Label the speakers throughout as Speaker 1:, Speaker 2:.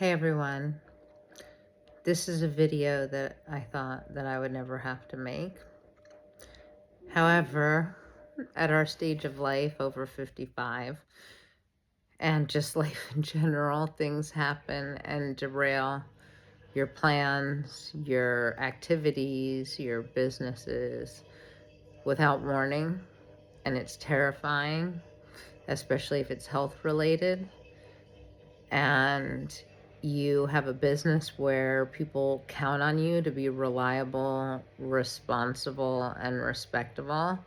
Speaker 1: Hey everyone, this is a video that I thought that I would never have to make. However, at our stage of life, over 55, and just life in general, things happen and derail your plans, your activities, your businesses without warning. And it's terrifying, especially if it's health related. And you have a business where people count on you to be reliable, responsible, and respectable,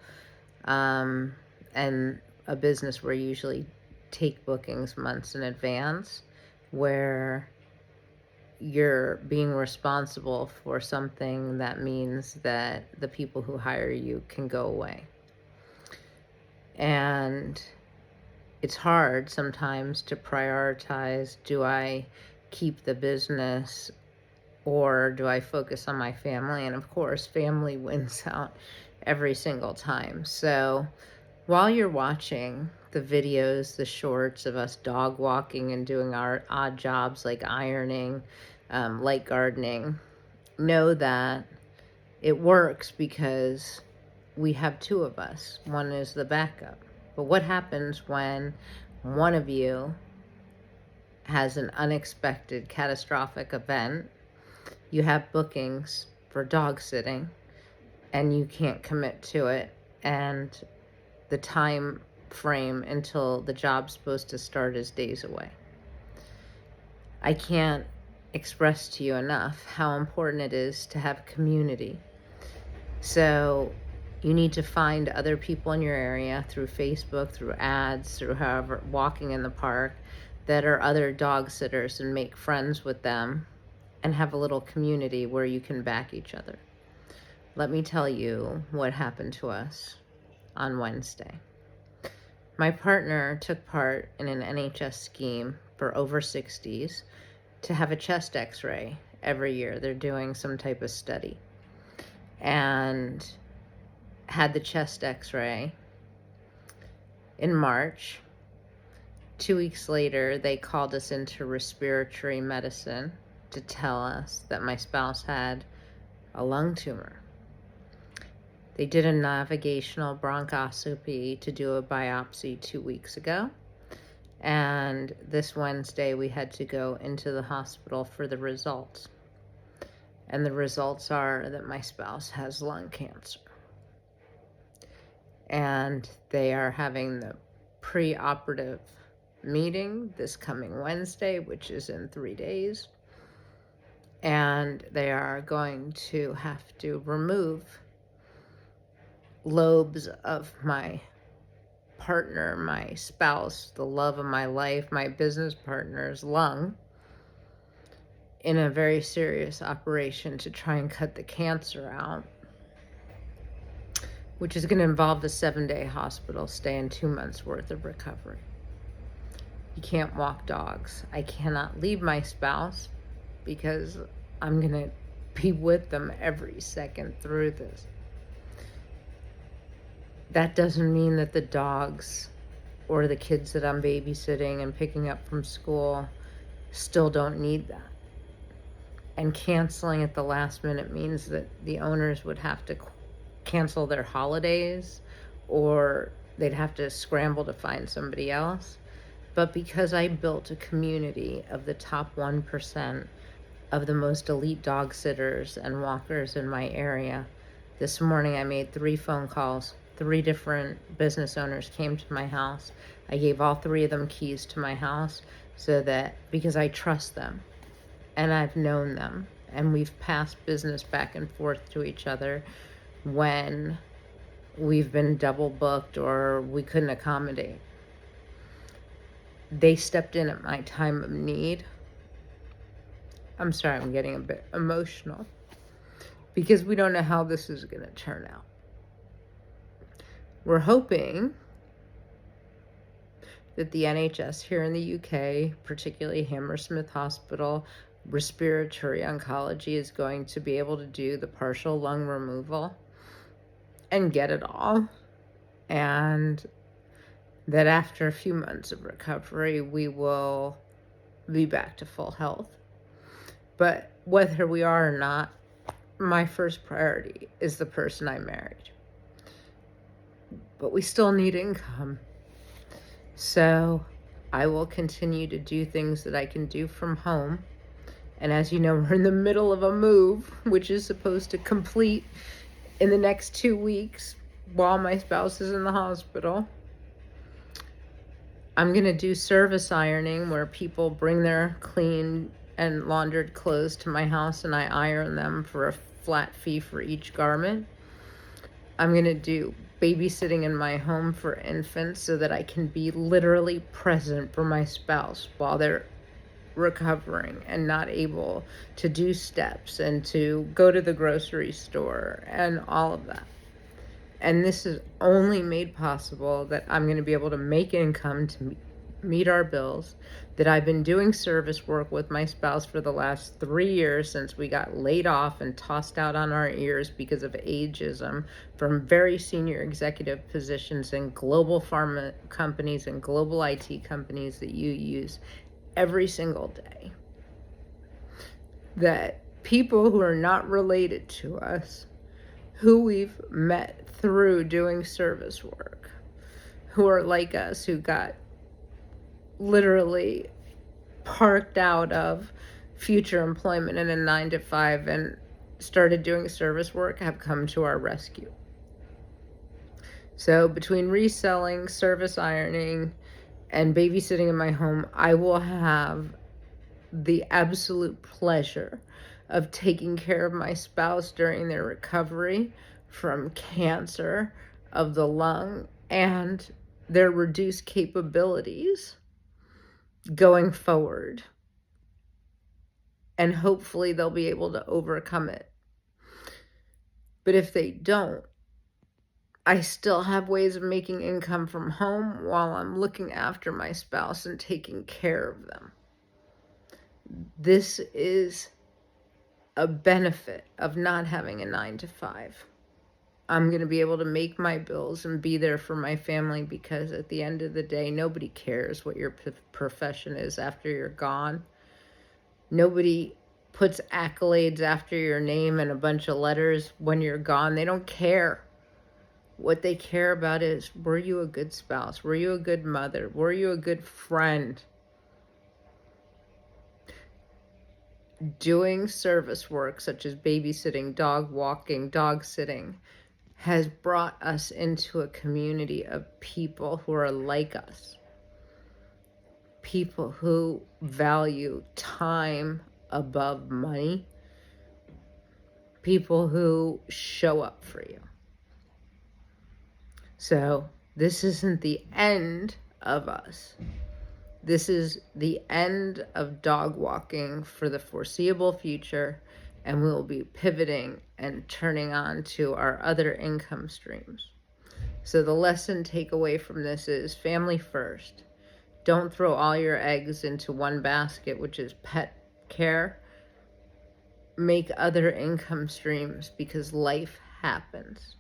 Speaker 1: um, and a business where you usually take bookings months in advance, where you're being responsible for something that means that the people who hire you can go away. And it's hard sometimes to prioritize, do I keep the business or do I focus on my family? And of course, family wins out every single time. So while you're watching the videos, the shorts of us dog walking and doing our odd jobs like ironing, light gardening, know that it works because we have two of us. One is the backup. But what happens when one of you has an unexpected catastrophic event? You have bookings for dog sitting and you can't commit to it, and the time frame until the job's supposed to start is days away. I can't express to you enough how important it is to have community. So you need to find other people in your area through Facebook, through ads, through however, walking in the park, that are other dog sitters, and make friends with them and have a little community where you can back each other. Let me tell you what happened to us on Wednesday. My partner took part in an NHS scheme for over 60s to have a chest x-ray every year. They're doing some type of study. And had the chest x-ray in March. 2 weeks later, they called us into respiratory medicine to tell us that my spouse had a lung tumor. They did a navigational bronchoscopy to do a biopsy 2 weeks ago. And this Wednesday, we had to go into the hospital for the results. And the results are that my spouse has lung cancer. And they are having the pre-operative meeting this coming Wednesday, which is in 3 days. And they are going to have to remove lobes of my partner, my spouse, the love of my life, my business partner's lung, in a very serious operation to try and cut the cancer out, which is going to involve the 7-day hospital stay and 2 months worth of recovery. You can't walk dogs. I cannot leave my spouse because I'm going to be with them every second through this. That doesn't mean that the dogs or the kids that I'm babysitting and picking up from school still don't need that. And canceling at the last minute means that the owners would have to cancel their holidays, or they'd have to scramble to find somebody else. But because I built a community of the top 1% of the most elite dog sitters and walkers in my area, this morning I made 3 phone calls. 3 different business owners came to my house. I gave all 3 of them keys to my house so that, because I trust them and I've known them, and we've passed business back and forth to each other when we've been double booked or we couldn't accommodate. They stepped in at my time of need. I'm sorry, I'm getting a bit emotional because we don't know how this is going to turn out. We're hoping that the NHS here in the UK, particularly Hammersmith Hospital, respiratory oncology, is going to be able to do the partial lung removal and get it all. And that after a few months of recovery, we will be back to full health. But whether we are or not, my first priority is the person I married. But we still need income. So I will continue to do things that I can do from home. And as you know, we're in the middle of a move, which is supposed to complete in the next 2 weeks while my spouse is in the hospital. I'm going to do service ironing where people bring their clean and laundered clothes to my house and I iron them for a flat fee for each garment. I'm going to do babysitting in my home for infants so that I can be literally present for my spouse while they're recovering and not able to do steps and to go to the grocery store and all of that. And this is only made possible that I'm going to be able to make income to meet our bills, that I've been doing service work with my spouse for the last 3 years since we got laid off and tossed out on our ears because of ageism from very senior executive positions in global pharma companies and global IT companies that you use every single day. That people who are not related to us, who we've met through doing service work, who are like us, who got literally parked out of future employment in a 9-to-5 and started doing service work, have come to our rescue. So between reselling, service ironing, and babysitting in my home, I will have the absolute pleasure of taking care of my spouse during their recovery from cancer of the lung and their reduced capabilities going forward. And hopefully they'll be able to overcome it. But if they don't, I still have ways of making income from home while I'm looking after my spouse and taking care of them. This is a benefit of not having a 9-to-5. I'm going to be able to make my bills and be there for my family because at the end of the day, nobody cares what your profession is after you're gone. Nobody puts accolades after your name and a bunch of letters when you're gone. They don't care. What they care about is, were you a good spouse? Were you a good mother? Were you a good friend? Doing service work such as babysitting, dog walking, dog sitting has brought us into a community of people who are like us. People who value time above money. People who show up for you. So this isn't the end of us. This is the end of dog walking for the foreseeable future, and we will be pivoting and turning on to our other income streams. So the lesson takeaway from this is family first. Don't throw all your eggs into one basket, which is pet care. Make other income streams because life happens.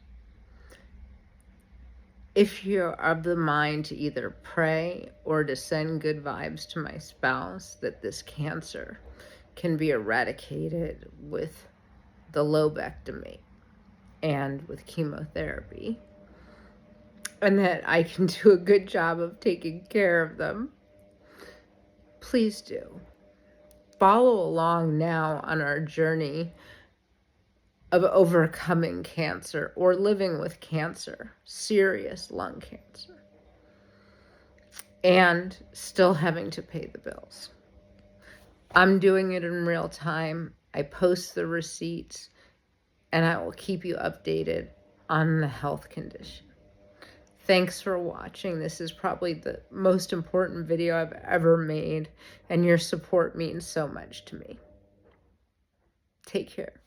Speaker 1: If you're of the mind to either pray or to send good vibes to my spouse that this cancer can be eradicated with the lobectomy and with chemotherapy, and that I can do a good job of taking care of them, please do. Follow along now on our journey of overcoming cancer or living with cancer, serious lung cancer, and still having to pay the bills. I'm doing it in real time. I post the receipts, and I will keep you updated on the health condition. Thanks for watching. This is probably the most important video I've ever made, and your support means so much to me. Take care.